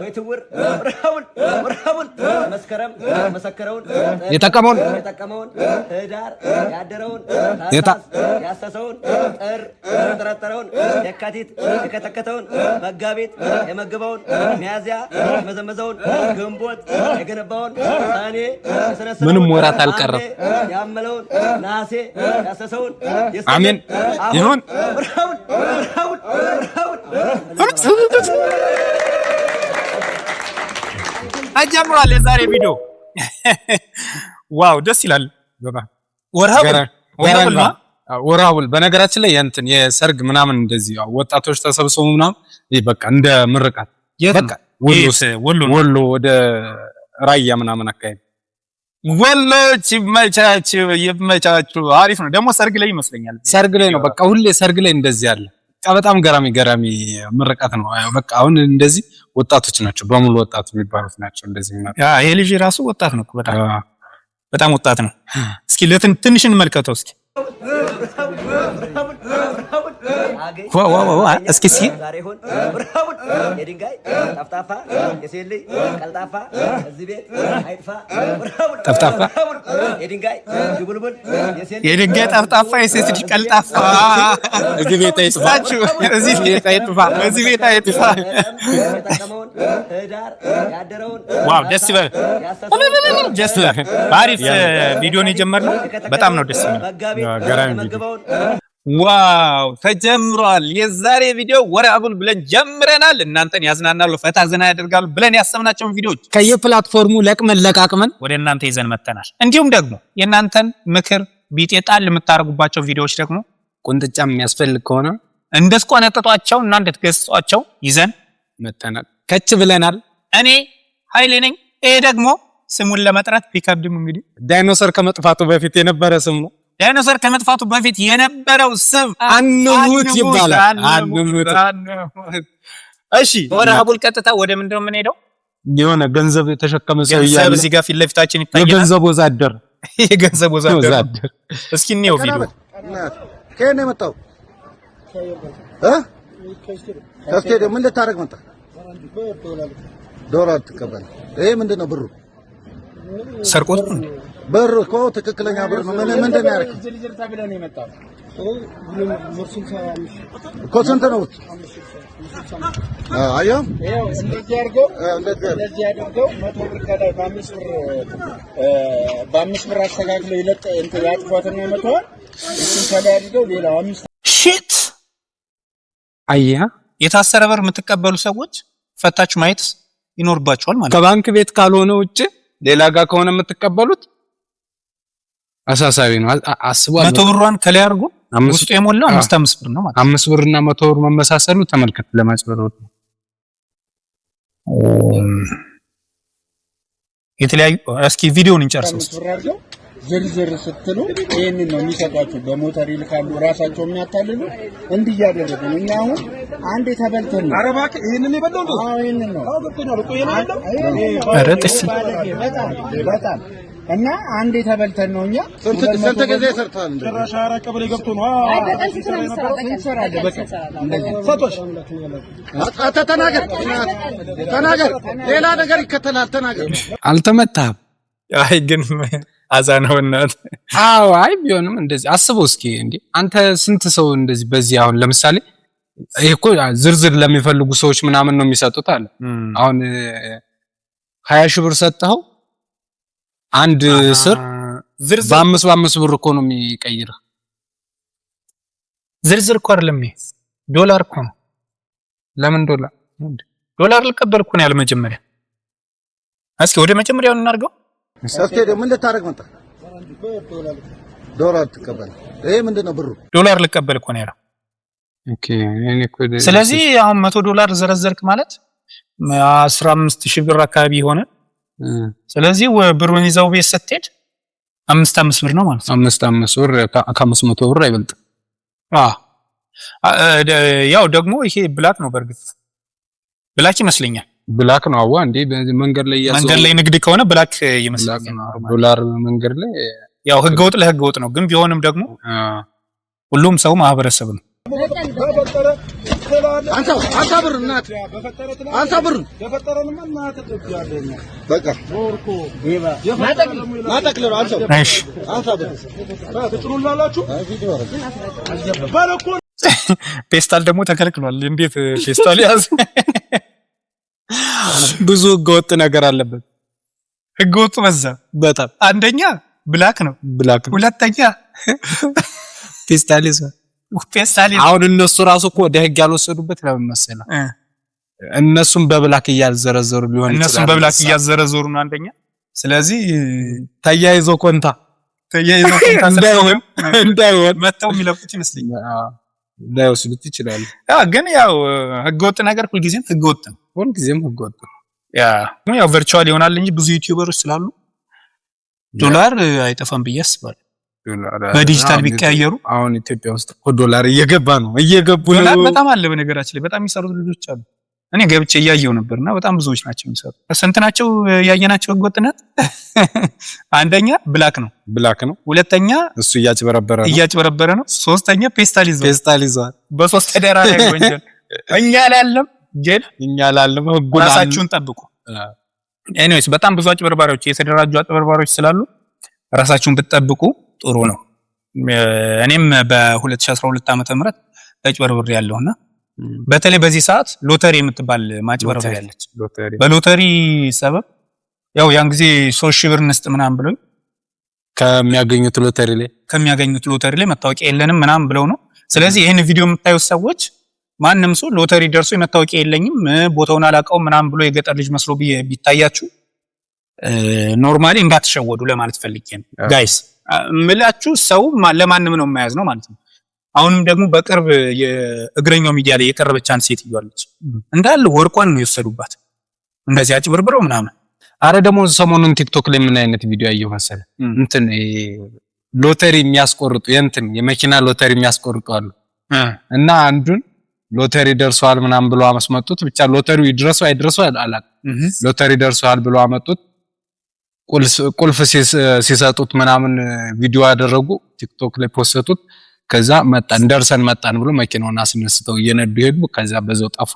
ወይትውር ወርሃውን መስከረም መሰከረውን የተቀመውን ህዳር ያደረውን ያሰሰውን ጥር ተረተረውን የካቲት የከተከተውን መጋቢት የመገበውን ሚያዝያ የመዘመዘውን ግንቦት የገነባውን ሰኔ የሰነሰነውን ምንም ወራት አልቀረም ያመለውን ነሐሴ ያሰሰውን አሜን ይሁን ወርሃውን አጀምሯል የዛሬ ቪዲዮ ዋው ደስ ይላል በባ ወራውል በነገራችን ላይ እንትን የሰርግ ምናምን እንደዚህ ወጣቶች ተሰብስበው ምናምን በቃ እንደ ምርቃት በቃ ወሎ ወደ ራያ ምናምን አካባቢ ወሎች ይመቻችሁ አሪፍ ነው ደግሞ ሰርግ ላይ ይመስለኛል ሰርግ ላይ ነው በቃ ሁሌ ሰርግ ላይ እንደዚህ አለ በጣም ገራሚ ምርቃት ነው በቃ አሁን እንደዚህ ወጣቶች ናቸው በሙሉ ወጣት የሚባሉት ናቸው እንደዚህ ማለት ይሄ ልጅ ራሱ ወጣት ነው በጣም ወጣት ነው እስኪ ለትንሽ እንመልከተው እስኪ ዋው እስኪ ዛሬሁን የድንጋይ ጠፍጣፋ የሴል ቀልጣፋ እዚህ ቤት አይጥፋ ጠፍጣፋ የድንጋይ ድቡልቡል የድንጋይ ጠፍጣፋ የሴት ልጅ ቀልጣፋ እዚህ ቤት አይጥፋ እዚህ ቤት አይጥፋ የተቀመውን ህዳር ያደረውን ዋው ደስ ይበል አሪፍ ቪዲዮን የጀመርነው በጣም ነው ደስ የሚለው ገራሚ ዋው ተጀምሯል የዛሬ ቪዲዮ ወራቡል ብለን ጀምረናል እናንተን ያዝናናሉ ፈታ ዘና ያደርጋሉ ብለን ያሰብናቸውን ቪዲዮዎች ከየፕላትፎርሙ ለቃቅመን ወደ እናንተ ይዘን መተናል እንዲሁም ደግሞ የናንተን ምክር ቢጤጣል የምታረጉባቸው ቪዲዮዎች ደግሞ ቁንጥጫም የሚያስፈልግ ከሆነ እንደስቆነጠጧቸው እና እንደተገጸጿቸው ይዘን መተናል ከች ብለናል እኔ ኃይሌ ነኝ ይሄ ደግሞ ስሙን ለመጥራት ቢከብድም እንግዲህ ዳይኖሰር ከመጥፋቱ በፊት የነበረ ስም ነው ዳይኖሰር ከመጥፋቱ በፊት የነበረው ስም አንሙት ይባላል አንሙት እሺ ወራቡል ቀጥታ ወደ ምንድነው የምንሄደው የሆነ ገንዘብ የተሸከመ ሰው ይያል እዚህ ጋር ፊት ለፊታችን ይታያል የገንዘብ ወዛደር እስኪ እንየው ቪዲዮ ከኔ መጣው ከስቴዲየም ምን ልታረግ መጣ ዶላር ተቀበል ይሄ ምንድነው ብሩ ሰርቆት ብር እኮ ትክክለኛ ብር ነው ምንድነው ያረክ ዝርዝር ተብለ ነው የመጣው እኮ ስንት ነው አያ እንደዚህ አድርገው 100 ብር ከላይ በ5 ብር አስተካክለው ይለጥ እንትን ያጥፋትና መተዋል እሱን ከላይ አድርገው ሌላው 5 ሺት አያ የታሰረ ብር የምትቀበሉ ሰዎች ፈታችሁ ማየት ይኖርባችኋል ማለት ከባንክ ቤት ካልሆነ ውጪ ሌላ ጋር ከሆነ የምትቀበሉት አሳሳቢ ነው አስቧል 100 ብሯን ከላይ አድርጉ ውስጡ የሞላው 5 ብር ነው ማለት 5 ብርና 100 ብር መመሳሰሉ ተመልከት ለማጭበርበር የተለያዩ እስኪ ቪዲዮውን እንጨርሰው ዝርዝር ስትሉ ይሄንን ነው የሚሰጣችሁ በሞተር ይልካሉ ራሳቸው የሚያታልሉ እንዲያደርጉ ነው እኛ አሁን አንዴ ተበልተን አረባክ ይሄንን ይበለው ነው ይሄንን ነው አውጥተናል እኮ ይሄንን አይደለም አረጥሲ በጣም እና አንዴ ተበልተን ነው እኛ ስንት ጊዜ ሰርታል ጭራሽ አራቀበለ ገብቶ ነው ተናገር ሌላ ነገር ይከተላል ተናገር አልተመታም አይ ግን አዛነውናት አይ ቢሆንም እንደዚህ አስበው እስኪ እንዴ አንተ ስንት ሰው እንደዚህ በዚህ አሁን ለምሳሌ ይሄ እኮ ዝርዝር ለሚፈልጉ ሰዎች ምናምን ነው የሚሰጡት አለ አሁን 20 ሺህ ብር ሰጠው አንድ ስር ዝርዝር በ5 ብር እኮ ነው የሚቀይር ዝርዝር እኮ አይደለም ዶላር እኮ ነው ለምን ዶላር ልቀበል እኮ ነው ያለ መጀመሪያ እስኪ ወደ መጀመሪያው እናርገው ስቴዲየም ምን ልታረግ መጣ ዶላር ተቀበል ይሄ ምንድነው ብሩ ዶላር ልቀበል እኮ ነው ያለው ኦኬ እኔ እኮ ስለዚህ አሁን $100 ዘረዘርክ ማለት 15000 ብር አካባቢ ሆነ ስለዚህ ብሩን ይዘው ቤት ስትሄድ 5 ብር ነው ማለት ነው 5 ብር ከ500 ብር አይበልጥ ያው ደግሞ ይሄ ብላክ ነው በርግጥ ብላክ ይመስለኛል ብላክ ነው አዋ እንዴ መንገድ ላይ ንግድ ከሆነ ብላክ ይመስላል ዶላር መንገድ ላይ ያው ህገወጥ ለህገወጥ ነው ግን ቢሆንም ደግሞ ሁሉም ሰው ማህበረሰብ ነው አንሳ ብር እናት አንሳ ብር የፈጠረንማ እናት ተጥያለና በቃ ወርቆ ናጠቅልለው አንሳው እሺ አንሳ ብር ትጥሩላላችሁ ባለኮ ፔስታል ደግሞ ተከልክሏል። እንዴት ፔስታል ያዝ? ብዙ ህገወጥ ነገር አለበት። ህገወጥ በዛ በጣም አንደኛ ብላክ ነው። ሁለተኛ ፔስታል ይዟል። አሁን እነሱ ራሱ እኮ ወደ ህግ ያልወሰዱበት ለምን መሰለህ? እነሱም በብላክ እያዘረዘሩ ሊሆን ይችላል። እነሱም በብላክ እያዘረዘሩ ነው አንደኛ። ስለዚህ ተያይዞ ኮንታ እንዳይሆን መተው የሚለቁት ይመስለኛል። ላይወስዱት ይችላሉ። ግን ያው ህገወጥ ነገር ሁልጊዜም ህገወጥ ነው። ሁልጊዜም ህገወጥ ነው። ያው ቨርቹዋል ይሆናል እንጂ ብዙ ዩቲዩበሮች ስላሉ ዶላር አይጠፋም ብዬ አስባለሁ። በዲጂታል ቢቀያየሩ አሁን ኢትዮጵያ ውስጥ ዶላር እየገባ ነው። ዶላር በጣም አለ። በነገራችን ላይ በጣም የሚሰሩት ልጆች አሉ። እኔ ገብቼ እያየው ነበርና በጣም ብዙዎች ናቸው የሚሰሩት። ስንት ናቸው ያየናቸው? ህገወጥነት አንደኛ ብላክ ነው። ሁለተኛ እሱ እያጭበረበረ ነው። ሶስተኛ ፔስታል ይዟል። በሶስት ተደራራቢ ወንጀል እኛ ላለም ራሳችሁን ጠብቁ። ኤኒዌይስ በጣም ብዙ አጭበርባሪዎች፣ የተደራጁ አጭበርባሪዎች ስላሉ ራሳችሁን ብትጠብቁ ጥሩ ነው። እኔም በ2012 ዓመተ ምህረት ተጭበርብሬ ያለውና በተለይ በዚህ ሰዓት ሎተሪ የምትባል ማጭበርበር ያለች በሎተሪ ሰበብ ያው ያን ጊዜ 3000 ብር እንስጥ ምናምን ብለው ከሚያገኙት ሎተሪ ላይ መታወቂያ የለንም ምናምን ብለው ነው። ስለዚህ ይሄን ቪዲዮ የምታዩት ሰዎች ማንንም ሰው ሎተሪ ደርሶ መታወቂያ የለኝም ቦታውን አላውቀውም ምናምን ብሎ የገጠር ልጅ መስሎ ቢታያችሁ ኖርማሊ እንዳትሸወዱ ለማለት ፈልጌ ነው ጋይስ። ምላችሁ ሰው ለማንም ነው የማያዝ ነው ማለት ነው። አሁንም ደግሞ በቅርብ የእግረኛው ሚዲያ ላይ የቀረበች አንድ ሴት ይያለች እንዳለ ወርቋን ነው የወሰዱባት እንደዚህ አጭበርብረው ምናምን። አረ ደግሞ ሰሞኑን ቲክቶክ ላይ ምን አይነት ቪዲዮ አየሁ መሰለ? ሎተሪ የሚያስቆርጡ የመኪና ሎተሪ የሚያስቆርጡ አሉ እና አንዱን ሎተሪ ደርሷል ምናምን ብሎ አመስመጡት። ብቻ ሎተሪው ይድረሱ አይድረሱ አላውቅም። ሎተሪ ደርሷል ብሎ አመጡት። ቁልፍ ሲሰጡት ምናምን ቪዲዮ ያደረጉ ቲክቶክ ላይ ፖስተቱት። ከዛ ደርሰን መጣን ብሎ መኪናውን አስነስተው እየነዱ ሄዱ። ከዛ በዛው ጠፉ።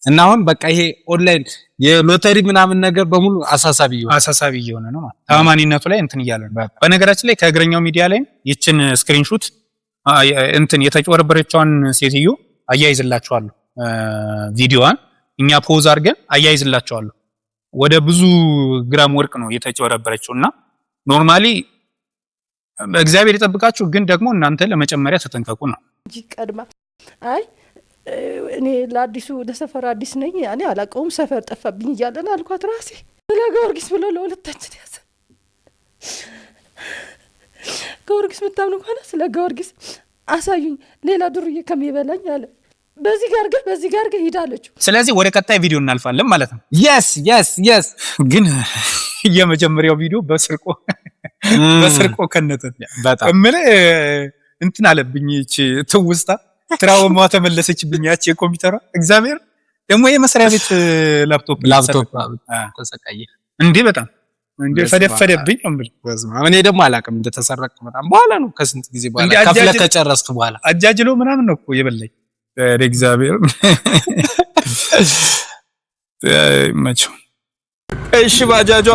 እና አሁን በቃ ይሄ ኦንላይን የሎተሪ ምናምን ነገር በሙሉ አሳሳቢ እየሆነ ነው ማለት ታማኒነቱ ላይ እያለ ነው። በነገራችን ላይ ከእግረኛው ሚዲያ ላይ ይችን ስክሪንሾት የተጨበረበረችውን ሴትዮ አያይዝላችኋለሁ። ቪዲዮዋን እኛ ፖዝ አድርገን አያይዝላችኋለሁ። ወደ ብዙ ግራም ወርቅ ነው የተጨበረበረችውና ኖርማሊ እግዚአብሔር ይጠብቃችሁ። ግን ደግሞ እናንተ ለመጨመሪያ ተጠንቀቁ ነው እንጂ ቀድማ አይ እኔ ለሰፈር አዲስ ነኝ እኔ አላውቀውም ሰፈር ጠፋብኝ እያለን አልኳት ራሴ ለጊዮርጊስ ብሎ ለሁለታችን ያዘ ጊዮርጊስ ምታምኑ ከሆነ ስለ ጊዮርጊስ አሳዩኝ ሌላ ዱርዬ ከሚበላኝ አለ። በዚህ ጋር ሄዳለች። ስለዚህ ወደ ቀጣይ ቪዲዮ እናልፋለን ማለት ነው። yes ግን የመጀመሪያው ቪዲዮ በስርቆ ከነተ በጣም አለብኝ። እቺ ትውስታ ትራውማ ተመለሰችብኝ። ያቺ የኮምፒውተሯ እግዚአብሔር ደግሞ የመስሪያ ቤት ላፕቶፕ ተሰቃየ እንዴ በጣም ፈደፈደብኝ። እኔ ደግሞ አላውቅም እንደተሰረቀ በጣም በኋላ ነው ከስንት ጊዜ በኋላ ከፍለ ከጨረስክ በኋላ አጃጅሎ ምናምን ነው እኮ የበላኝ እግዚአብሔር ማቸው። እሺ ባጃጇ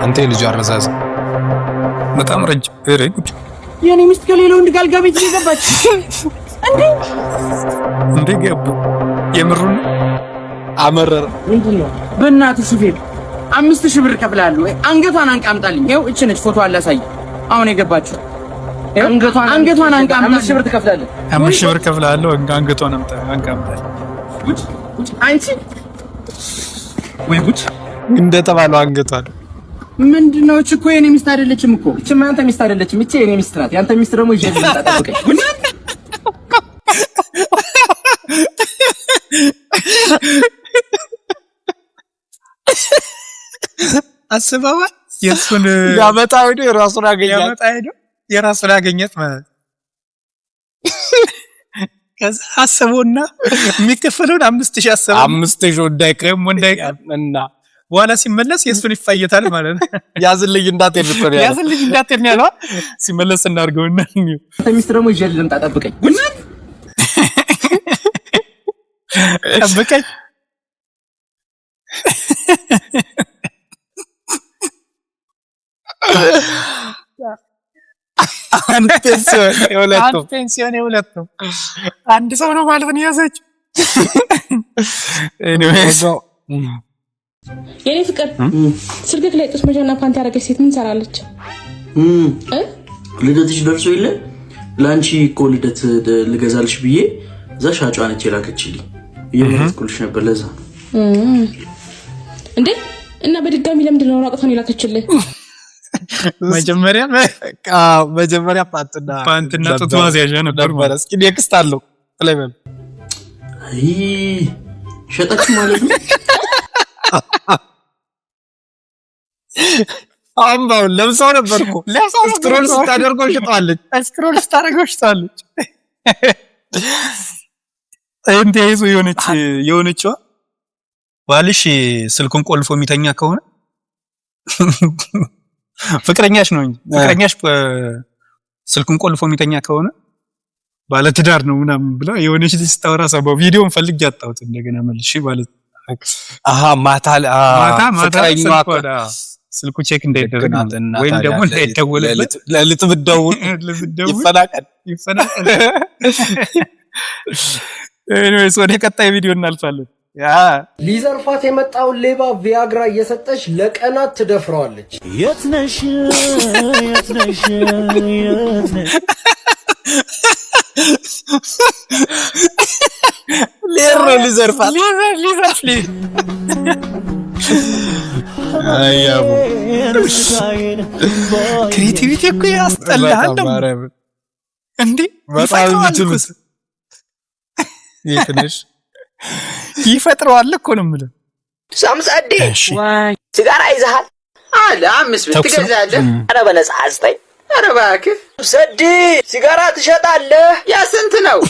አንተ ልጅ አረዛዝ በጣም ረጅም ጉድ የኔ ሚስት ከሌላው እንድጋልጋ ቤት ይገባች እንዴ ገቡ የምሩን አመረረ ምንድነው? በእናትህ ሹፌር 5000 ብር ከፍላለሁ። አንገቷን አንቃምጣልኝ። ይኸው እቺ ነች ፎቶ አላሳይ። አሁን የገባችው አንገቷን አንቃምጣ 5000 ብር ትከፍላለህ። 5000 ብር ከፍላለሁ። አንገቷን አንቃምጣልኝ። ጉድ አንቺ ወይ ጉድ እንደተባለው አንገቷን ምንድነው? እቺ እኮ የኔ ሚስት አይደለችም እኮ። እቺ ማንተ ሚስት አይደለችም። እቺ የኔ ሚስት ናት። ያንተ ሚስት ደግሞ ይዤ ልታጠብቀኝ ጉድ አስባባ የሱን ያመጣው የራሱን አገኘት ማለት ከዛ አሰበውና የሚከፈለውን 5000 አሰበው 5000 እንዳይቀርምና በኋላ ሲመለስ የሱን ይፋየታል ማለት ነው። ያዝልኝ እንዳትሄድ ነው ያለው። ሲመለስ እናርገውና ሚስት ደግሞ ይዤ ልምጣ ጠብቀኝ ጉድ ጠብቀኝ አንድ ፔንሲዮን የሁለቱም አንድ ሰው ነው ማለት ነው ያዘችው። የኔ ፍቅር ስልክክ ላይ ጡት መጃና ፓንቲ ያደረገች ሴት ምን ሰራለች? ልደትሽ ደርሶ የለ ላንቺ እኮ ልደት ልገዛልሽ ብዬ እዛ ሻጯ ነች የላከችልኝ። እየመረጥኩልሽ ነበር ለዛ እንዴ። እና በድጋሚ ለምንድን ነው ራቁቷን የላከችልኝ? መጀመሪያ ፓንትና ጡት ማስያዣ ነበር። እስኪ ኔክስት አለው ለምን አይ ሸጠች ማለት ነው። አምባው ለምሳው ነበርኩ ስክሮል ስታደርገው ሽጣለች። ስክሮል ስታደርገው ሽጣለች። እንዴ ይዞ የሆነችዋ ባልሽ ስልኩን ቆልፎ የሚተኛ ከሆነ ፍቅረኛሽ ነው እንጂ ፍቅረኛሽ ስልኩን ቆልፎ የሚተኛ ከሆነ ባለ ትዳር ነው ምናምን ብላ የሆነች ልጅ ስታወራ ሰባው ቪዲዮን ፈልጌ አጣሁት እንደገና መልሼ ማለት ማታ ፍቅረኛዋ ስልኩ ቼክ እንዳይደረግ ወይም ደግሞ እንዳይደወልለት ለልት ብትደውል ይፈናቀል ኤኒዌይስ ወደ ቀጣይ ቪዲዮ እናልፋለን። ሊዘርፋት የመጣውን ሌባ ቪያግራ እየሰጠች ለቀናት ትደፍረዋለች። የት ነሽ የት ነሽ የት ነሽ ሌሮ ሊዘርፋት አያቡ ክሬቲቪቲ እኮ ያስጠላል እንዴ በጣም ይችላል ይትንሽ ይፈጥረዋል እኮ ነው የምልህ። ሳምሳዴ ሲጋራ ይዘሃል አለ 5 ብር ትገዛለህ? ኧረ በነፃ አስጠኝ። ኧረ እባክህ ሰዲ ሲጋራ ትሸጣለህ? ያ ስንት ነው?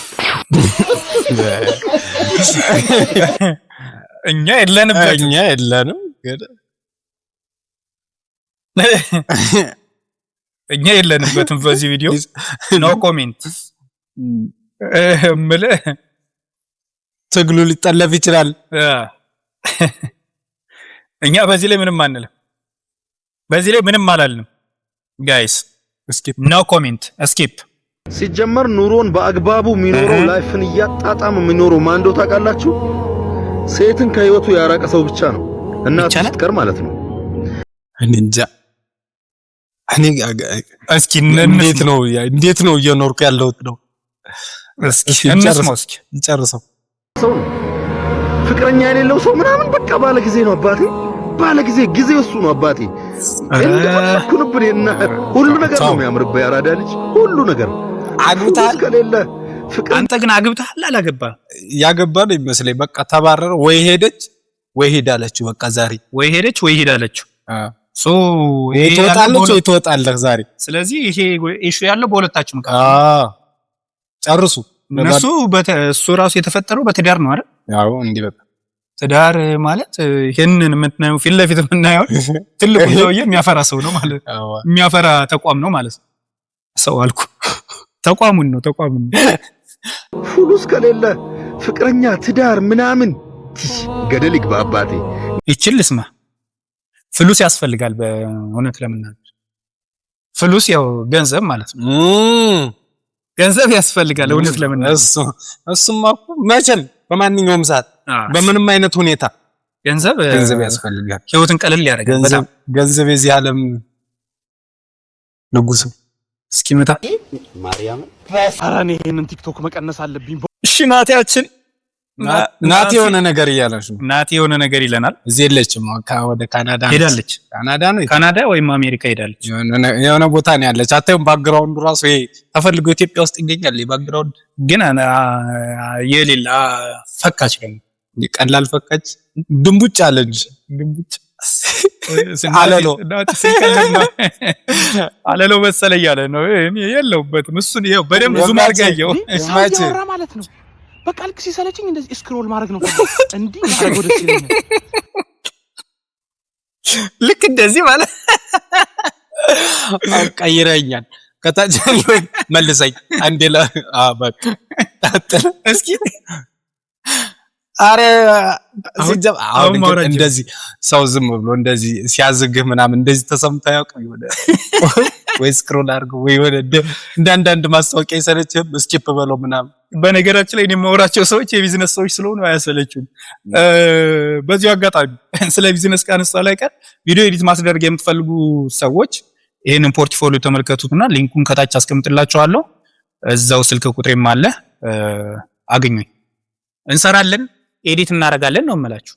እኛ የለንም እኛ የለንበትም በዚህ ቪዲዮ ኖ ኮሜንት እምልህ ትግሉ ሊጠለፍ ይችላል። እኛ በዚህ ላይ ምንም አንልም። በዚህ ላይ ምንም አላልንም ጋይስ። ስኪፕ ኖ ኮሜንት ስኪፕ። ሲጀመር ኑሮን በአግባቡ የሚኖረው ላይፍን እያጣጣመ የሚኖረው ማን እንደው ታውቃላችሁ? ሴትን ከህይወቱ ያራቀ ሰው ብቻ ነው እና ትስከር ማለት ነው። እንጃ እኔ እስኪ እንዴት ነው እየኖርኩ ያለሁት ነው። እስኪ እንጨርሰው ሰው ነው ፍቅረኛ የሌለው ሰው ምናምን በቃ ባለ ጊዜ ነው አባቴ። ባለ ጊዜ እሱ ነው አባቴ። እንደማኩንብሬና ሁሉ ነገር ነው የሚያምርበት ያራዳ ልጅ ሁሉ ነገር አግብታል ከሌለ ፍቅር። አንተ ግን አግብታል አላገባ? ያገባ ነው ይመስለኝ። በቃ ተባረረ ወይ ሄደች ወይ ሄዳለች። በቃ ዛሬ ወይ ሄደች ወይ ሄዳለች። ሶ ትወጣለህ ዛሬ። ስለዚህ ይሄ ኢሹ ያለው በሁለታችን ነው። ጨርሱ። እሱ ራሱ የተፈጠረው በትዳር ነው አይደል? ያው እንዲህ በቃ ትዳር ማለት ይሄንን የምትናየው ፊት ለፊት የምናየው ትልቁ ሰውዬ የሚያፈራ ሰው ነው ማለት ነው። የሚያፈራ ተቋም ነው ማለት ነው። ሰው አልኩ ተቋሙን ነው። ፉሉስ ከሌለ ፍቅረኛ ትዳር ምናምን ገደል ይግባ አባቴ። ይችል ልስማ ፍሉስ ያስፈልጋል። በእውነት ለምናገር ፍሉስ ያው ገንዘብ ማለት ነው። ገንዘብ ያስፈልጋል እውነት ለምናገር። እሱማ እኮ መቼም በማንኛውም ሰዓት በምንም አይነት ሁኔታ ገንዘብ ያስፈልጋል። ህይወትን ቀለል ያደርጋል። ገንዘብ የዚህ ዓለም ንጉስ እስኪመጣ ማርያም አራኔ ይሄንን ቲክቶክ መቀነስ አለብኝ። እሺ ናቲያችን ናቲ የሆነ ነገር እያለች ነው። ናቲ የሆነ ነገር ይለናል። እዚህ የለችም። ወደ ካናዳ ሄዳለች። ካናዳ ወይም አሜሪካ ሄዳለች። የሆነ ቦታ ነው ያለች። አታዩም? ባክግራውንዱ ራሱ ይሄ ተፈልጎ ኢትዮጵያ ውስጥ ይገኛል። ባክግራውንድ ግን የሌላ ፈካች ነው። ቀላል ፈካች ድንቡጭ አለች። ድንቡጭ አለሎ መሰለ እያለ ነው። የለውበትም እሱን ይኸው በደንብ ዙም አድርገው ማለት ነው። በቃ ልክ ሲሰለችኝ እንደዚህ ስክሮል ማድረግ ነው እንዴ ማድረግ ወደ ሲለኝ ልክ እንደዚህ ማለት ቀይረኛል። ከታች መልሰኝ አንዴ በቃ እስኪ አረ አሁን እንደዚህ ሰው ዝም ብሎ እንደዚህ ሲያዝግህ ምናምን እንደዚህ ተሰምታ ያውቅ ይወደ ወይ ስክሮል አድርገው ወይ ወደ እንዳንዳንድ ማስታወቂያ ይሰለችም ስኪፕ በለው ምናምን። በነገራችን ላይ እኔ የማወራቸው ሰዎች የቢዝነስ ሰዎች ስለሆኑ አያሰለችም። በዚሁ አጋጣሚ ስለ ቢዝነስ ካነሳ ላይ ቀር ቪዲዮ ኤዲት ማስደረግ የምትፈልጉ ሰዎች ይሄንን ፖርትፎሊዮ ተመልከቱትና ሊንኩን ከታች አስቀምጥላችኋለሁ። እዛው ስልክ ቁጥሬም አለ አገኙኝ። እንሰራለን ኤዲት እናደርጋለን ነው የምላችሁ።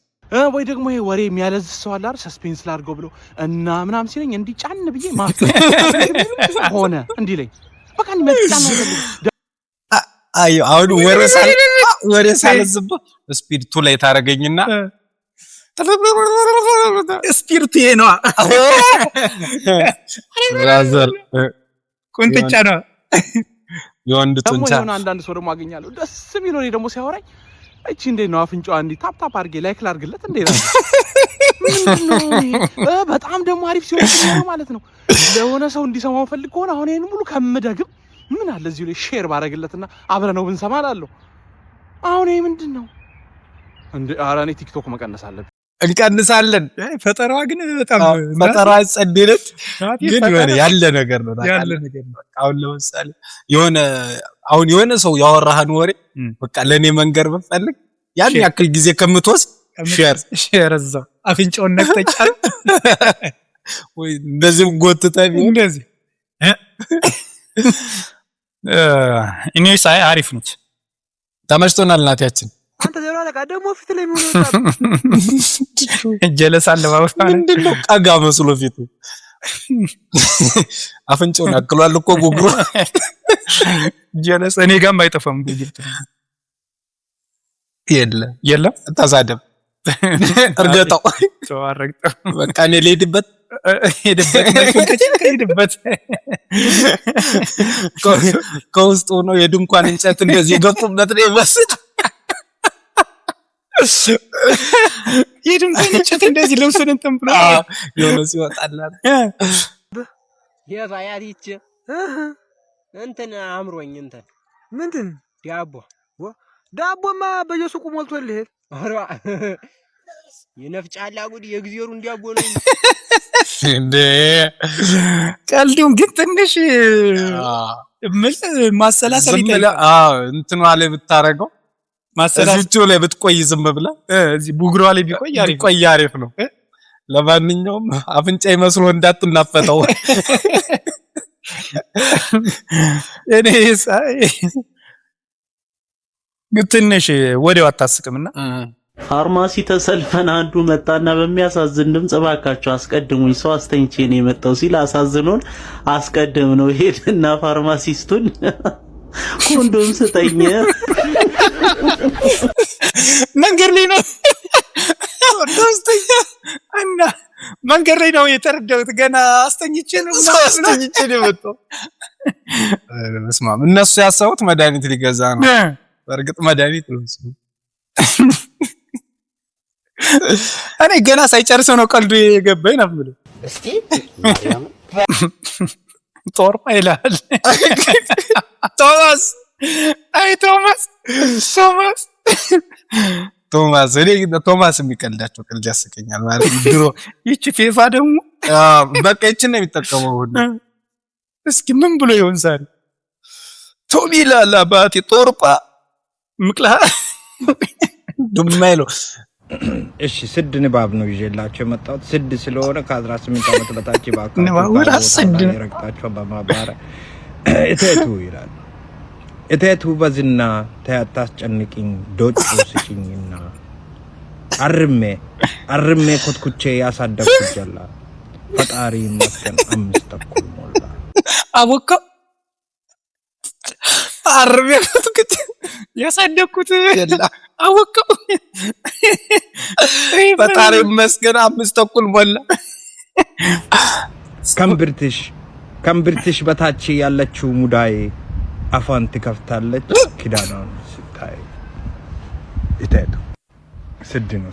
ወይ ደግሞ ይሄ ወሬ የሚያለዝ ሰው አለ አይደል ሰስፔንስ ላድርገው ብሎ እና ምናምን ሲለኝ እንዲህ ጫን ብዬ ሆነ እንዲለኝ በቃ እንመጣ ነው አይደል። አዩ አሁን ወሬ ሳልዝባ ስፒድ 2 ላይ ታረገኝና ስፒድ 2 ነው ራዘር ቁንጥጫ ነው የወንድ ጡንቻ። ደግሞ አንዳንድ ሰው ደግሞ አገኛለሁ ደስ የሚለው እኔ ደግሞ ሲያወራኝ እቺ እንዴት ነው አፍንጫዋ እንዲህ ታፕ ታፕ አድርጌ ላይክ ላድርግለት እንዴ ነው በጣም ደግሞ አሪፍ ሲሆን ማለት ነው። ለሆነ ሰው እንዲሰማው ፈልግ ከሆነ አሁን ይሄን ሙሉ ከምደግም ምን አለ እዚህ ላይ ሼር ባረግለትና አብረነው ብንሰማ አላለሁ። አሁን ይሄ ምንድነው እንዴ? ኧረ እኔ ቲክቶክ መቀነስ አለብኝ። እንቀንሳለን። ፈጠራዋ ግን በጣም ፈጠራ ጸደለት ግን ያለ ነገር ነው ያለ ነገር ነው። አሁን ለምሳሌ የሆነ ሰው ያወራህን ወሬ በቃ ለኔ መንገር ብፈልግ ያን ያክል ጊዜ ከምትወስድ ሼር እዛው አፍንጫውን ነክተጫል ወይ እንደዚህ ጎትተህ ቢሆን እንደዚህ እኔ ሳይ አሪፍ ነች ተመችቶናል። እናታችን አንተ ዘራ ለካ ደግሞ ፊት ላይ ምን ጀለሳለ ባባስ ምንድነው ቀጋ መስሎ ፊቱ አፍንጫውን አክሏል እኮ ጉጉሩ ጀለስ እኔ ጋርም አይጠፋም ግግት የለም ተሳደብ እርገጣው ተዋረግጣው በቃ እኔ ልሄድበት ሄድበት ከውስጥ ሆኖ የድንኳን እንጨት እንደዚህ ገፉበት ነው ይመስል የድንኳን እንጨት እንደዚህ ለምሰን ተምብሎ የሆነ ሲወጣላት የባያሪች እንትን አምሮኝ እንትን ምንድን ዳቦማ በየሱቁ ሞልቶልህ አራ የነፍጫላ ጉድ የግዚሩ እንዲያቦ ነው እንዴ ቀልዱን ግን ትንሽ ማሰላሰል እንትኑ አለ ብታረገው ማሰላሰሉ ላይ ብትቆይ ዝም ብላ እዚህ ቡግሯ ላይ ቢቆይ አሪፍ ነው። ለማንኛውም አፍንጫ ይመስሎ እንዳትናፈጠው እኔ ትንሽ ወዲያው አታስቅምና ፋርማሲ ተሰልፈን አንዱ መጣና በሚያሳዝን ድምጽ እባካችሁ አስቀድሙኝ ሰው አስተኝቼ ነው የመጣው ሲል አሳዝኖን አስቀድም ነው ሄድና ፋርማሲስቱን ኮንዶም ስጠኝ መንገድ ላይ ነው እና መንገድ ላይ ነው የተረዳሁት። ገና አስተኝቼ ነው የመጣው። መስማም እነሱ ያሰቡት መድኃኒት ሊገዛ ነው። በእርግጥ መድኃኒት ነው። እኔ ገና ሳይጨርሰው ነው ቀልዱ የገባኝ ነበር። እስቲ ጦርማ ይላል ቶማስ እኔ ቶማስ የሚቀልዳቸው ቀልድ ያስቀኛል ማለት ድሮ ይቺ ፌፋ ደግሞ በቃ ይችን ነው የሚጠቀመው ሁሉ። እስኪ ምን ብሎ ይሆን ዛሬ ቶሚ ላላ ባቲ ጦርጳ ምቅላ ዱማይሎ። እሺ ስድ ንባብ ነው ይዤላችሁ የመጣሁት። ስድ ስለሆነ ከ18 ዓመት በታች ይረግጣችሁ በማባረ እቴቱ ይላል። እቴቱ በዝና ታያታስጨንቂኝ ዶጭ ስጪኝና አርሜ ኮትኩቼ ያሳደግኩ ጀላ ፈጣሪ ይመስገን 5 ተኩል ሞላ አቦካ አርሜ ኮትኩቼ ያሳደግኩት ጀላ አቦካ ፈጣሪ ይመስገን 5 ተኩል ሞላ። ከምብርትሽ በታች ያለችው ሙዳይ አፋን ትከፍታለች ኪዳናን ስታይ። እቴቱ ስድ ነው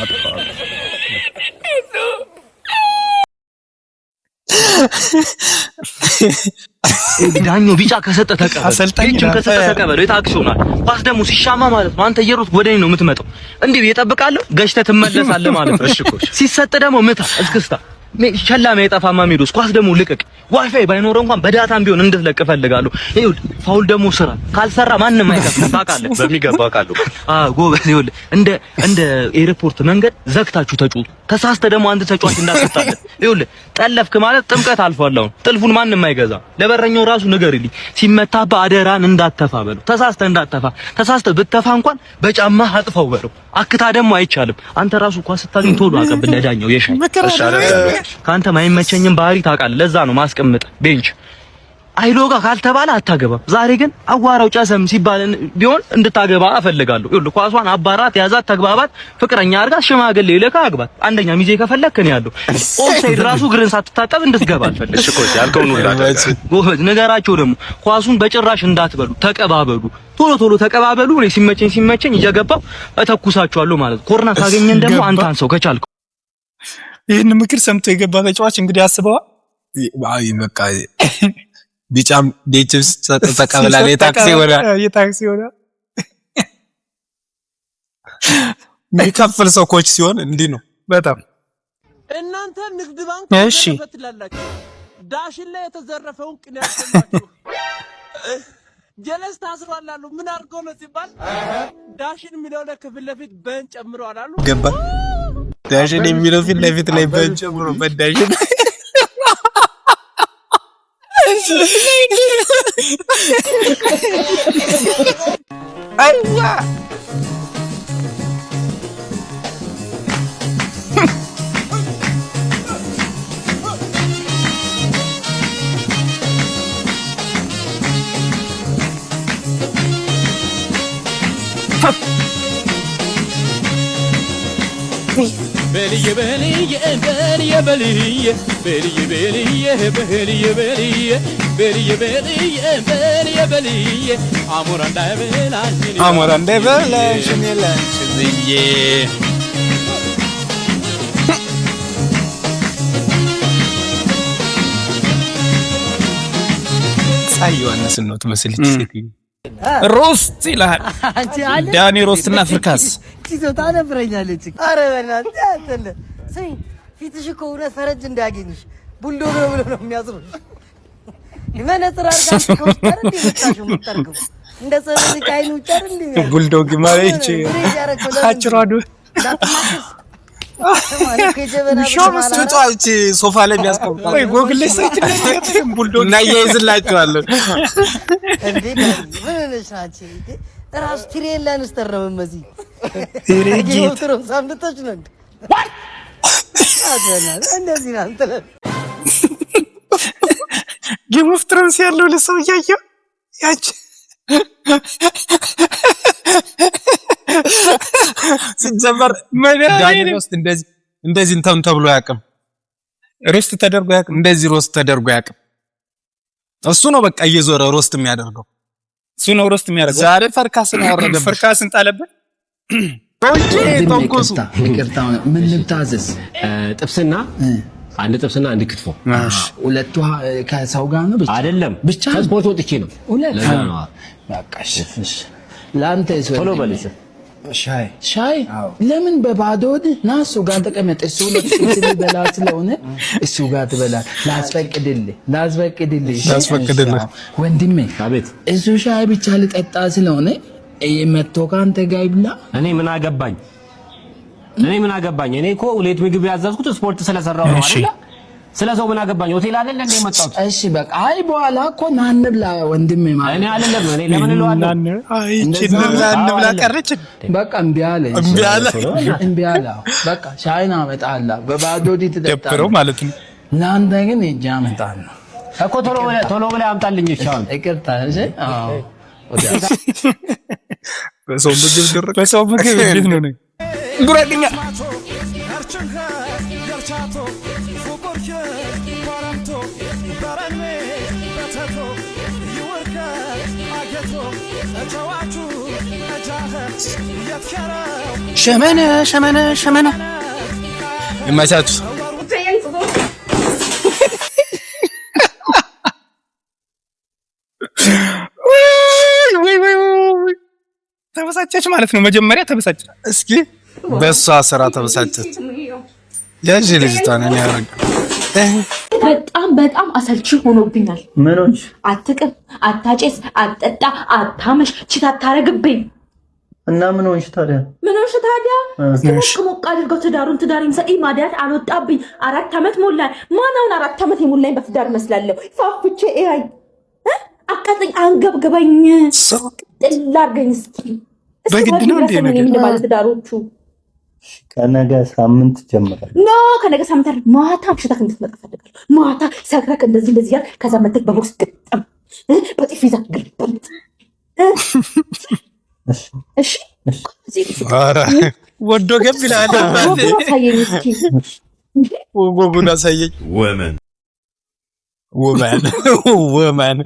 አጥፋው ዳኛው ቢጫ ከሰጠ ተቀበል፣ ቤንችም ከሰጠ ተቀበል። የታክሲውናል ኳስ ደግሞ ሲሻማ ማለት ነው አንተ እየሮጥክ ወደኔ ነው የምትመጣው። እንዴ እየጠብቃለሁ ገሽተህ ትመለሳለህ ማለት ነው። እሺ ኮሽ ሲሰጥ ደግሞ ምታ እስክስታ ሸላማ የጠፋማ ሜዶስ ኳስ ደግሞ ልቀቅ። ዋይፋይ ባይኖር እንኳን በዳታም ቢሆን እንድትለቅ እፈልጋለሁ። ይኸውልህ ፋውል ደግሞ ስራ ካልሰራ ማንንም አይከፍልም ታውቃለህ። በሚገባ አውቃለሁ። ጎበዝ ይኸውልህ እንደ ኤርፖርት መንገድ ዘግታችሁ ተጫወቱ። ተሳስተህ ደግሞ አንተ ተጫዋች እንዳትጣለህ። ይኸውልህ ጠለፍክ ማለት ጥምቀት አልፏል። አሁን ጥልፉን ማንንም አይገዛ። ለበረኛው ራሱ ንገርልኝ ሲመታብህ አደራን እንዳትተፋ በለው። ተሳስተህ እንዳትተፋ። ተሳስተህ ብትተፋ እንኳን በጫማህ አጥፋው በለው። አክታ ደግሞ አይቻልም። አንተ ራሱ ኳስ ስታገኝ ቶሎ አቀብል ለዳኛው የሻይ ካንተ ማይመቸኝም ባህሪ ታውቃለህ። ለዛ ነው ማስቀመጥ ቤንች አይሎጋ ካልተባለ አታገባም። ዛሬ ግን አዋራው ጨሰም ሲባል ቢሆን እንድታገባ እፈልጋለሁ። ይኸውልህ ኳሷን አባራት ያዛት፣ ተግባባት፣ ፍቅረኛ አድርጋት፣ ሽማግሌ ልካ አግባት። አንደኛ ሚዜ ከፈለክ ነው ያለው። ኦፍሳይድ ራሱ ግርን ሳትታጠብ እንድትገባ አልፈልግም። እሺ ኮች ያልከውን ሁሉ ጎበዝ ነገራቸው። ደግሞ ኳሱን በጭራሽ እንዳትበሉ፣ ተቀባበሉ። ቶሎ ተቀባበሉ። እኔ ሲመቸኝ እየገባው እተኩሳቸዋለሁ ማለት ነው። ኮርና ካገኘን ደግሞ አንተ አንሰው ከቻልክ። ይሄን ምክር ሰምቶ የገባ ተጫዋች እንግዲህ አስበዋል። አይ በቃ ቢጫም ዴችስ ተቀበላለ የታክሲ ወዳ የሚከፍል ሰው ኮች ሲሆን እንዲህ ነው በጣም። እናንተ ንግድ ባንክ ተፈትላላችሁ። ዳሽን ላይ የተዘረፈውን ቅን ያሰማችሁ ጀለስ ታስሯል አሉ። ምን አድርገው ነው ሲባል ዳሽን የሚለው ለክፍል ለፊት በን ጨምረዋል አሉ። ገባ ዳሽን የሚለው ፊት ለፊት ላይ በን ጨምሮ በዳሽን አይዋ በልዬ አሞራ እንዳይበላሽ እኔ ላንቺ ብዬ ሳይዋነስ ነው ትመስልች ሴትዮ ሮስት ይላል ዳኒ ሮስትና ፍርካስ ኪዞታ ነብረኛለች። አረ በእናትህ አትለ ሰይ ፊትሽ እኮ እውነት ፈረጅ እንዳያገኝሽ ቡልዶግ ነው ብሎ ነው የሚያስሩሽ። መነጽር አድርጋችሁ ኮስተር እንዲመጣሽ የምትጠርገው እንደ ሰው ካይኑ ጨር እንዴ ቡልዶግ ማለት አጭራዱ ሾምስቷች ሶፋ ላይ የሚያስቀምጣው ወይ ጎግል ላይ ሳይት ቡልዶግ እና ያይዝላችኋለሁ እንዴ ምን ነሻች ራስ ትሬላን ስተረም መዚ ትሬጂ ትሮም ሳምንቶች ነው አደና እንደዚህ ነው አንተ ጌም ኦፍ ትሮንስ ያለው ለሰው ያየው ያች ሲጀመር ዳኒ ሮስት እንደዚህ እንትን ተብሎ ያቅም ሮስት ተደርጎ ያቅም እንደዚህ ሮስት ተደርጎ ያቅም። እሱ ነው በቃ እየዞረ ሮስት የሚያደርገው እሱ ነው ሮስት የሚያደርገው። ዛሬ ፈርካስን አወረደ፣ ፈርካስን ጣለበት። ኦኬ ተንኮሱ ይቅርታ ምን ልታዘዝ? ጥብስና አንድ ጥብስና አንድ ክትፎ። ሁለቱ ከሰው ጋር ነው ብቻ አይደለም፣ ብቻ ከስፖርት ወጥቼ ነው። ሁለት በቃ እሺ። ላንተ ቶሎ በልሽ። ሻይ ለምን በባዶ ወድ ና እሱ ጋር ተቀመጥ። እሱ ለጥብስ ሊበላ ስለሆነ እሱ ጋር ትበላ። ላስፈቅድልህ ወንድሜ። አቤት። እሱ ሻይ ብቻ ልጠጣ ስለሆነ መጥቶ ካንተ ጋር ይብላ። እኔ ምን አገባኝ? እኔ እኮ ሁለት ምግብ ያዘዝኩት ስፖርት ስለሰራው ነው አይደል? ስለዚህ ምን አገባኝ? ሆቴል አይደል እንደ መጣሁት። እሺ በቃ አይ በኋላ እኮ ና እንብላ ወንድሜ ማለት እኔ አይደለም እኔ ለምን እለዋለሁ? አይ እንብላ ቀረች። በቃ እምቢ አለ። በቃ ሻይና አመጣላ በባዶ ዲት ተጠጣ ደብረው ማለት ነው። ለአንተ ግን እጃ አመጣለሁ እኮ ቶሎ ብለህ አምጣልኝ። እሺ ይቅርታ። እሺ አዎ በሰው ምግብ እንዴት ነው? ጉራድኛ ሸመነ ይመቻችሁ። ተበሳጨች ማለት ነው። መጀመሪያ ተበሳጨች። እስኪ በሷ ስራ ተበሳጨች። ያጂ ልጅቷን እኔ ያረጋ በጣም አሰልቺ ሆኖብኛል። ምኖች አትቅም፣ አታጨስ፣ አትጠጣ፣ አታመሽ፣ ቺት አታረግብኝ እና ምን ሆንሽ ታዲያ? ሞቅ አድርገው ትዳሬን ሰኢ ማዲያት አልወጣብኝ 4 ዓመት ሞላኝ። ማናውን 4 ዓመት የሞላኝ በትዳር መስላለሁ። ፋፍቼ ኤአይ አቃጠኝ፣ አንገብገበኝ፣ ጥላርገኝ። እስኪ በግድ ነው እንዴ ነገር ባለ ትዳሮቹ ከነገ ሳምንት ጀምራል። ከነገ ሳምንት ማታ አምሽተህ እንድትመጣ ፈልጋለሁ። ማታ ሰክረህ እንደዚህ ያል ከዛ መተክ በቦክስ ግጥም በጥፊ ይዘህ ግጥም። እሺ ኧረ ወዶ ገብ ይላል። አሳየኝ እስኪ ወጎጉን አሳየኝ። ወመን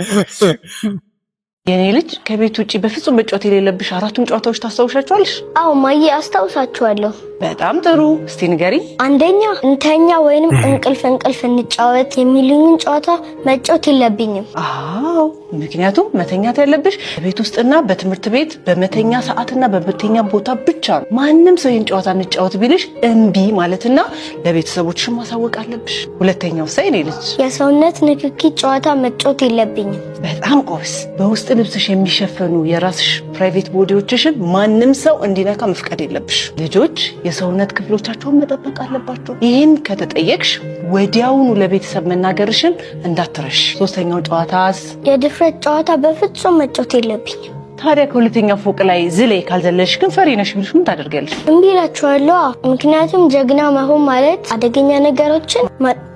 የኔ ልጅ ከቤት ውጪ በፍጹም መጫወት የሌለብሽ 4ቱም ጨዋታዎች ታስታውሻቸዋለሽ? አዎ ማዬ አስታውሳቸዋለሁ። በጣም ጥሩ። እስቲ ንገሪኝ። አንደኛ እንተኛ ወይንም እንቅልፍ እንጫወት የሚሉኝን ጨዋታ መጫወት የለብኝም። አዎ ምክንያቱም መተኛት ያለብሽ በቤት ውስጥና በትምህርት ቤት በመተኛ ሰዓትና በመተኛ ቦታ ብቻ ነው። ማንም ሰው ይህን ጨዋታ እንጫወት ቢልሽ እምቢ ማለትና ለቤተሰቦችሽ ማሳወቅ አለብሽ። ሁለተኛው ሳይኔ ልጅ የሰውነት ንክኪ ጨዋታ መጫወት የለብኝም። በጣም ቆስ በውስጥ ልብስሽ የሚሸፈኑ የራስሽ ፕራይቬት ቦዲዎችሽን ማንም ሰው እንዲነካ መፍቀድ የለብሽ። ልጆች የሰውነት ክፍሎቻቸውን መጠበቅ አለባቸው። ይህን ከተጠየቅሽ ወዲያውኑ ለቤተሰብ መናገርሽን እንዳትረሽ። ሶስተኛው ጨዋታስ የድፍረት ጨዋታ በፍጹም መጫወት የለብኝም። ታዲያ ከሁለተኛ ፎቅ ላይ ዝሌ ካልዘለሽ ግን ፈሪ ነሽ ቢልሽ ምን ታደርጊያለሽ? እምቢ እላችኋለሁ። ምክንያቱም ጀግና መሆን ማለት አደገኛ ነገሮችን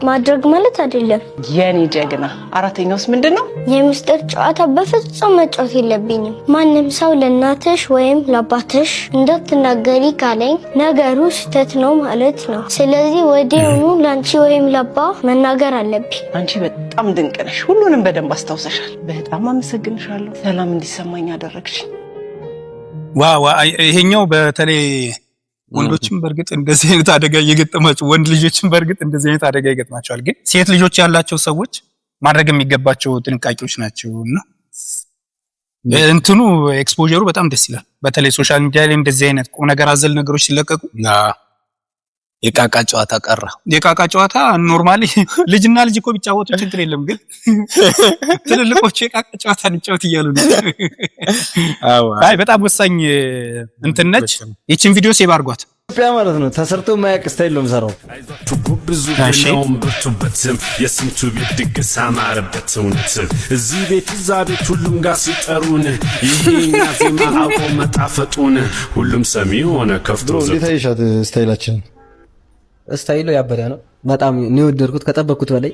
ማድረግ ማለት አይደለም። የኔ ጀግና። አራተኛውስ ምንድነው? የምስጢር ጨዋታ በፍጹም መጫወት የለብኝም። ማንም ሰው ለእናትሽ ወይም ለአባትሽ እንዳትናገሪ ካለኝ ነገሩ ስህተት ነው ማለት ነው። ስለዚህ ወዲያውኑ ለአንቺ ወይም ለአባ መናገር አለብኝ። አንቺ በጣም ድንቅ ነሽ። ሁሉንም በደንብ አስታውሰሻል። በጣም አመሰግንሻለሁ። ሰላም እንዲሰማኝ አደረግሽ። ዋው ይሄኛው በተለይ ወንዶችም በርግጥ እንደዚህ አይነት አደጋ እየገጠማቸው ወንድ ልጆችም በርግጥ እንደዚህ አይነት አደጋ ይገጥማቸዋል። ግን ሴት ልጆች ያላቸው ሰዎች ማድረግ የሚገባቸው ጥንቃቄዎች ናቸውና እንትኑ ኤክስፖዠሩ በጣም ደስ ይላል። በተለይ ሶሻል ሚዲያ ላይ እንደዚህ አይነት ቁም ነገር አዘል ነገሮች ሲለቀቁ የቃቃ ጨዋታ ቀረ። የቃቃ ጨዋታ ኖርማሊ ልጅና ልጅ እኮ ቢጫወቱ ችግር የለም። ግን ትልልቆቹ የቃቃ ጨዋታ እንጫወት እያሉ ነው። አይ በጣም ወሳኝ እንትን ነች። ይቺን ቪዲዮ ሴቭ አድርጓት። ኢትዮጵያ ማለት ነው ተሰርቶ የማያውቅ ስታይል ነው የምሰራው። ብዙ ብለውም ብርቱበትም የስንቱ ቤት ድግስ አማረበት እውነት እዚህ ቤት እዛ ቤት ሁሉም ጋር ሲጠሩን ይሄኛ ዜማ አውቆ መጣፈጡን ሁሉም ሰሚ ሆነ ከፍቶ እንዴት አይሻት ስታይላችን ስታይሉ ያበደ ነው። በጣም ነው የወደድኩት ከጠበቅኩት በላይ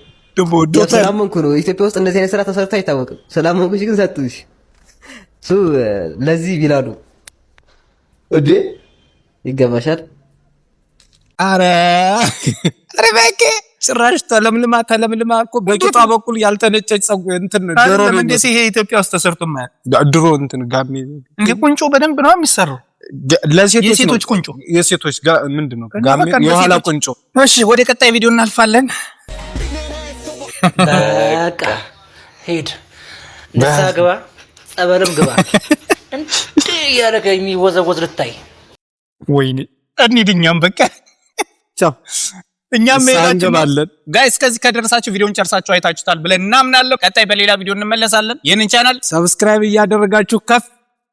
ስላመንኩ ነው። ኢትዮጵያ ውስጥ እንደዚህ አይነት ስራ ተሰርቶ አይታወቅም። ስላመንኩሽ ግን ሰጡሽ ለዚህ ቢላሉ እዴ ይገባሻል። አረ በቃ ጭራሽ ተለምልማ እኮ በቂጧ በኩል ያልተነጨች ጸጉር እንትን ድሮ ነው እንደዚህ። ይሄ ኢትዮጵያ ውስጥ ተሰርቶ ማለት ድሮ እንትን ጋሚ እንደ ቁንጮ በደንብ ነው የሚሰራው። ለሴቶች ቁንጮ የሴቶች ምንድነው ጋሚ የኋላ ቁንጮ። እሺ ወደ ቀጣይ ቪዲዮ እናልፋለን። በቃ ሄድ ንስሓ ግባ፣ ጸበልም ግባ። እንዴ ያረገ የሚወዘወዝ ልታይ። ወይኔ እንሂድ እኛም በቃ ቻው። እኛም እንገባለን። ጋይስ ከዚህ ከደረሳችሁ ቪዲዮን ጨርሳችሁ አይታችሁታል ብለን እናምናለን። ቀጣይ በሌላ ቪዲዮ እንመለሳለን። ይህንን ቻናል ሰብስክራይብ እያደረጋችሁ ከፍ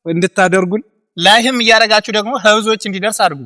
እንድታደርጉን ላይክም እያደረጋችሁ ደግሞ ህዝቦች እንዲደርስ አድርጉ።